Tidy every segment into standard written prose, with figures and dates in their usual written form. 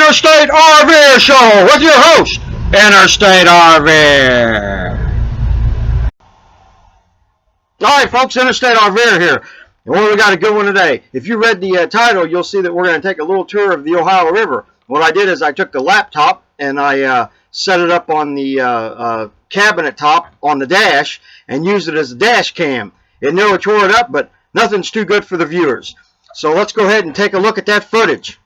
Interstate RVer Show with your host, Interstate RVer. Alright folks, Interstate RVer here. And we got a good one today. If you read the title, you'll see that we're going to take a little tour of the Ohio River. What I did is I took the laptop and I set it up on the cabinet top on the dash and used it as a dash cam. It nearly tore it up, but nothing's too good for the viewers. So let's go ahead and take a look at that footage.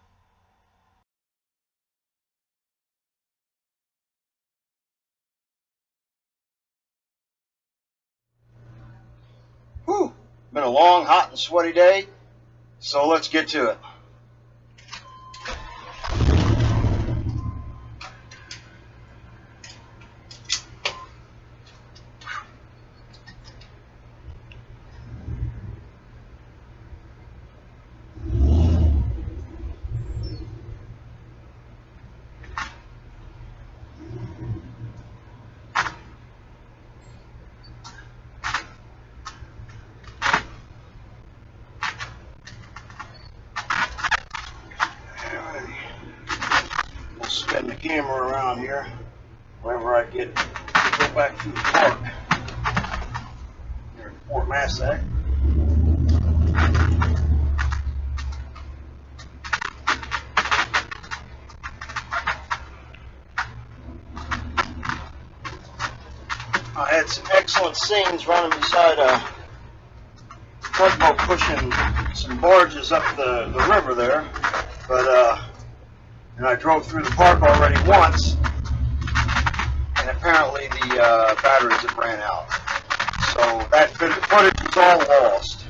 Whew, been a long, hot, and sweaty day, so let's get to it. Spin the camera around here whenever I go back through the park here in Fort Massac. I had some excellent scenes running beside a tugboat pushing some barges up the river there, but and I drove through the park already once, and apparently the batteries have ran out. So that footage is all lost.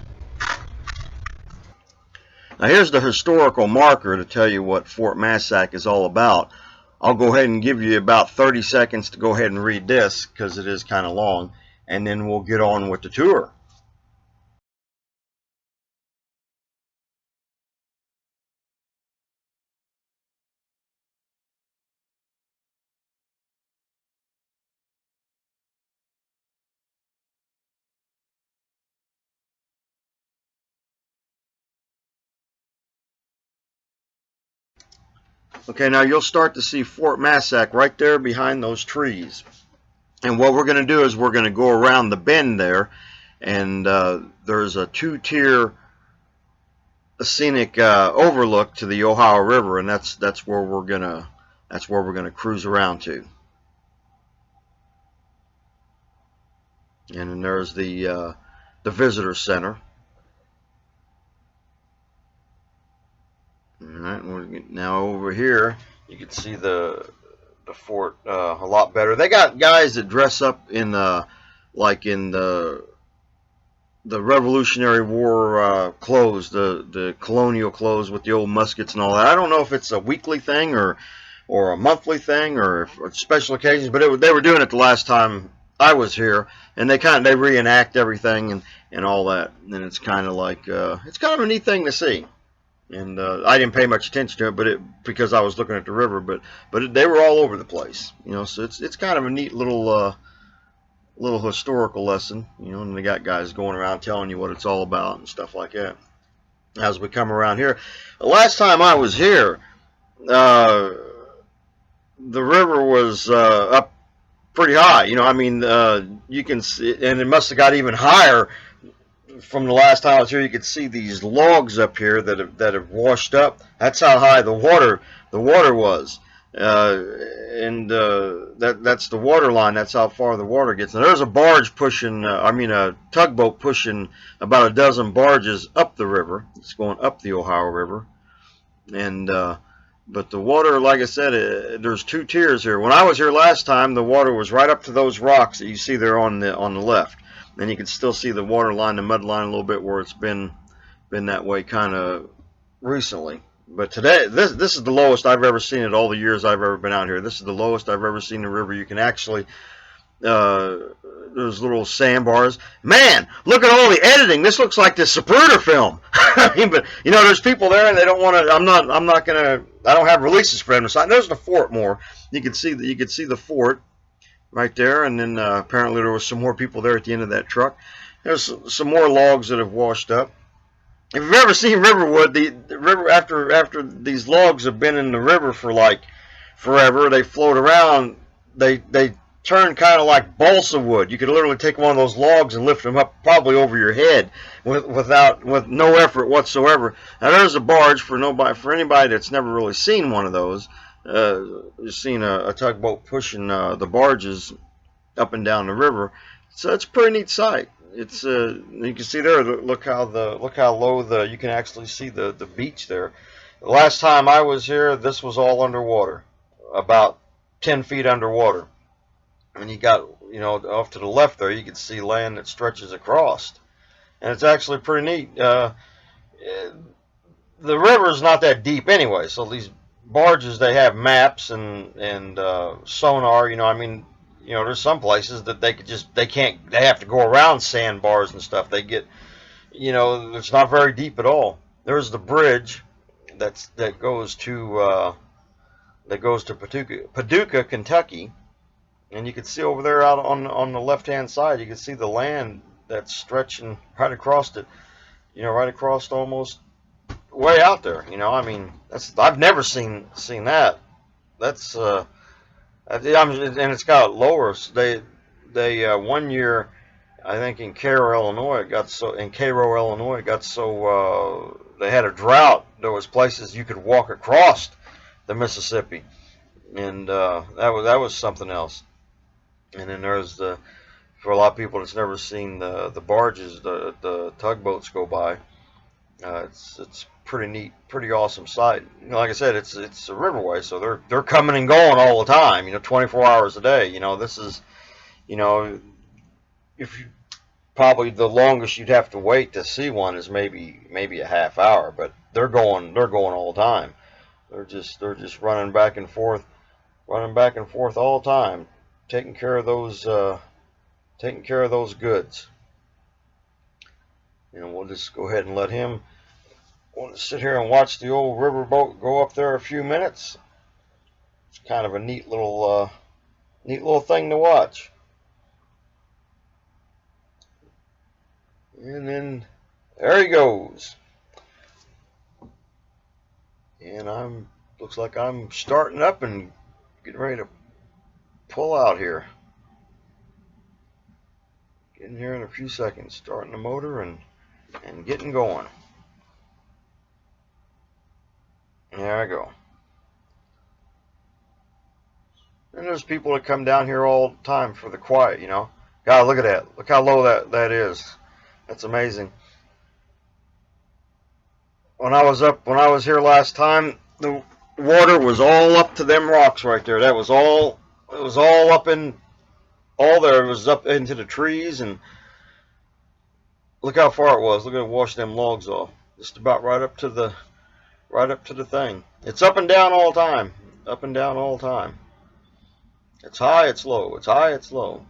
Now here's the historical marker to tell you what Fort Massac is all about. I'll go ahead and give you about 30 seconds to go ahead and read this because it is kind of long, and then we'll get on with the tour. Okay, now you'll start to see Fort Massac right there behind those trees. And what we're going to do is we're going to go around the bend there, and there's a two-tier scenic overlook to the Ohio River, and that's where we're gonna cruise around to. And then there's the visitor center. Alright, now over here you can see the fort a lot better. They got guys that dress up in like in the Revolutionary War clothes, the colonial clothes with the old muskets and all that. I don't know if it's a weekly thing or a monthly thing or special occasions, but they were doing it the last time I was here, and they reenact everything and all that, and it's kind of like it's kind of a neat thing to see. And I didn't pay much attention to it, because I was looking at the river. But they were all over the place, you know. So it's kind of a neat little historical lesson, you know. And they got guys going around telling you what it's all about and stuff like that. As we come around here, the last time I was here, the river was up pretty high. You know, I mean, you can see, and it must have got even higher. From the last time I was here, you could see these logs up here that have washed up. That's how high the water was, and that's the water line. That's how far the water gets. Now there's a barge pushing, a tugboat pushing about a dozen barges up the river. It's going up the Ohio River, and but the water, like I said, there's two tiers here. When I was here last time, the water was right up to those rocks that you see there on the left. And you can still see the water line, the mud line a little bit where it's been that way kind of recently. But today, this is the lowest I've ever seen it all the years I've ever been out here. This is the lowest I've ever seen the river. You can actually, there's little sandbars. Man, look at all the editing. This looks like this Zapruder film. I mean, but you know, there's people there and they don't want to. I don't have releases for them to sign. There's the fort more. You can see the fort right there, and then apparently there was some more people there at the end of that truck. There's some more logs that have washed up. If you've ever seen Riverwood, the river after these logs have been in the river for like forever, they float around. They turn kind of like balsa wood. You could literally take one of those logs and lift them up probably over your head with no effort whatsoever. Now there's a barge for anybody that's never really seen one of those. Seen a tugboat pushing the barges up and down the river. So it's a pretty neat sight. It's you can see there. Look how low you can actually see the beach there. The last time I was here, this was all underwater, about 10 feet underwater. And you got, off to the left there, you can see land that stretches across, and it's actually pretty neat. The river's not that deep anyway, so these barges, they have maps and sonar. There's some places that they have to go around sandbars and stuff. They get, it's not very deep at all. There's the bridge that goes to Paducah, Kentucky, and you can see over there out on the left-hand side, you can see the land that's stretching right across it, right across almost way out there. I've never seen that. That's and it's got lower. They 1 year, I think in Cairo, Illinois, it got so they had a drought. There was places you could walk across the Mississippi, and that was something else. And then there's for a lot of people that's never seen the barges, the tugboats go by. It's pretty neat, pretty awesome sight. Like I said, it's a riverway, so they're coming and going all the time. 24 hours a day. This is, if you probably the longest you'd have to wait to see one is maybe a half hour, but they're going all the time. They're just running back and forth all the time, taking care of those goods. We'll just go ahead and let him. Want to sit here and watch the old riverboat go up there a few minutes. It's kind of a neat little thing to watch. And then there he goes. And looks like I'm starting up and getting ready to pull out here. Getting here in a few seconds. Starting the motor and getting going. There I go. And there's people that come down here all the time for the quiet, God, look at that. Look how low that is. That's amazing. When I was here last time, the water was all up to them rocks right there. It was all up in all there. It was up into the trees, and look how far it was. Look at it wash them logs off. Just about right up to the thing. It's up and down all the time. Up and down all the time. It's high, it's low. It's high, it's low.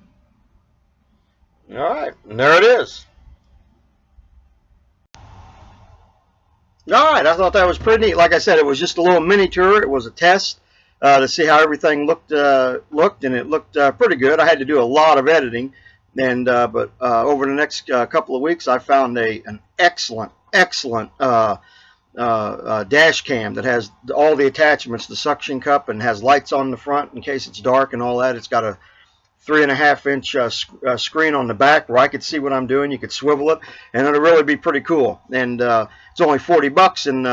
All right, and there it is. All right, I thought that was pretty neat. Like I said, it was just a little mini tour. It was a test to see how everything looked, and it looked pretty good. I had to do a lot of editing, and but over the next couple of weeks, I found an excellent dash cam that has all the attachments, the suction cup, and has lights on the front in case it's dark and all that. It's got a 3.5-inch screen on the back where I could see what I'm doing. You could swivel it, and it'll really be pretty cool. And it's only $40, and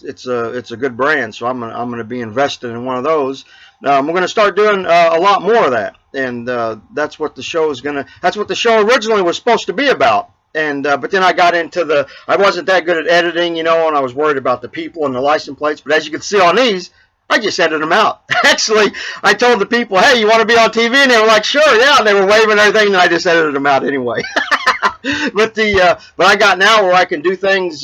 it's a good brand. So I'm gonna be investing in one of those. We're gonna start doing a lot more of that, and that's what the show is gonna. That's what the show originally was supposed to be about. And but then I got into I wasn't that good at editing, and I was worried about the people and the license plates. But as you can see on these, I just edited them out. Actually, I told the people, hey, you want to be on TV? And they were like, sure, yeah. And they were waving and everything, and I just edited them out anyway. But I got now where I can do things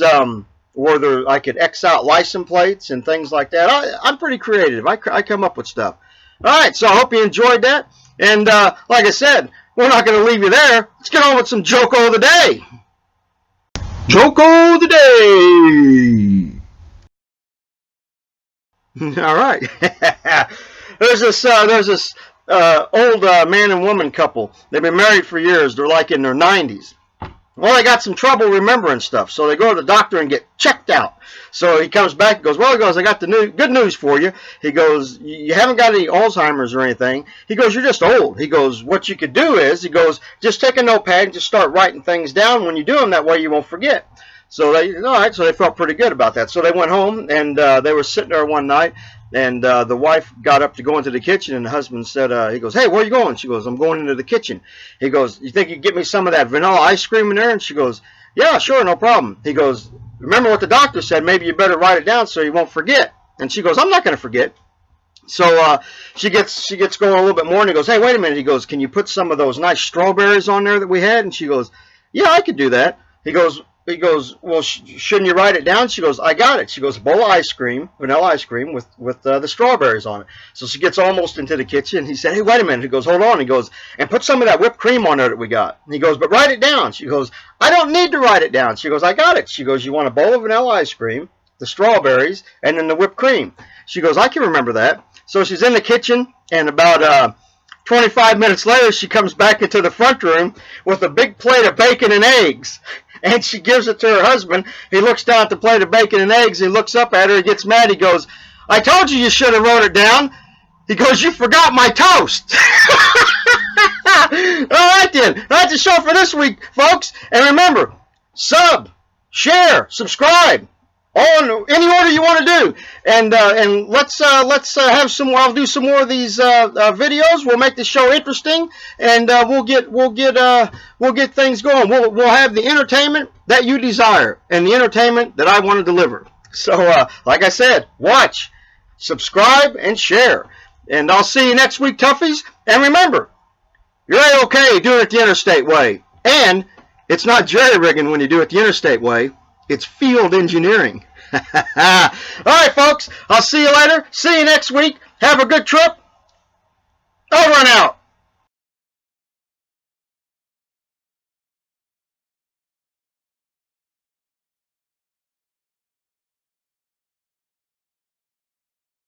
where I could X out license plates and things like that. I'm pretty creative. I come up with stuff. All right, so I hope you enjoyed that. And like I said, we're not going to leave you there. Let's get on with some Joko of the Day. Joko of the Day. All right. There's this old man and woman couple. They've been married for years. They're like in their 90s. Well, they got some trouble remembering stuff, so they go to the doctor and get checked out. So he comes back and goes, well, he goes, I got the good news for you. He goes, you haven't got any Alzheimer's or anything. He goes, you're just old. He goes, what you could do is, he goes, just take a notepad and just start writing things down when you do them. That way you won't forget. So they, all right, so they felt pretty good about that. So they went home, and they were sitting there one night, and the wife got up to go into the kitchen, and the husband said, he goes, hey, where are you going? She goes, I'm going into the kitchen. He goes, you think you can get me some of that vanilla ice cream in there? And she goes, yeah, sure, no problem. He goes, remember what the doctor said, maybe you better write it down so you won't forget. And she goes, I'm not going to forget. So she gets going a little bit more, and he goes, hey, wait a minute. He goes, can you put some of those nice strawberries on there that we had? And she goes, yeah, I could do that. He goes, well, shouldn't you write it down? She goes, I got it. She goes, a bowl of ice cream, vanilla ice cream with the strawberries on it. So she gets almost into the kitchen. He said, hey, wait a minute. He goes, hold on. He goes, and put some of that whipped cream on there that we got. And he goes, but write it down. She goes, I don't need to write it down. She goes, I got it. She goes, you want a bowl of vanilla ice cream, the strawberries, and then the whipped cream. She goes, I can remember that. So she's in the kitchen, and about 25 minutes later, she comes back into the front room with a big plate of bacon and eggs. And she gives it to her husband. He looks down at the plate of bacon and eggs. He looks up at her. He gets mad. He goes, I told you should have wrote it down. He goes, you forgot my toast. All right, then. That's the show for this week, folks. And remember, sub, share, subscribe. All in any order you want to do, and let's have some. I'll do some more of these videos. We'll make the show interesting, and we'll get things going. We'll have the entertainment that you desire and the entertainment that I want to deliver. So, like I said, watch, subscribe, and share. And I'll see you next week, Toughies. And remember, you're A-okay doing it the interstate way, and it's not jerry-rigging when you do it the interstate way. It's field engineering. All right, folks. I'll see you later. See you next week. Have a good trip. Over and out.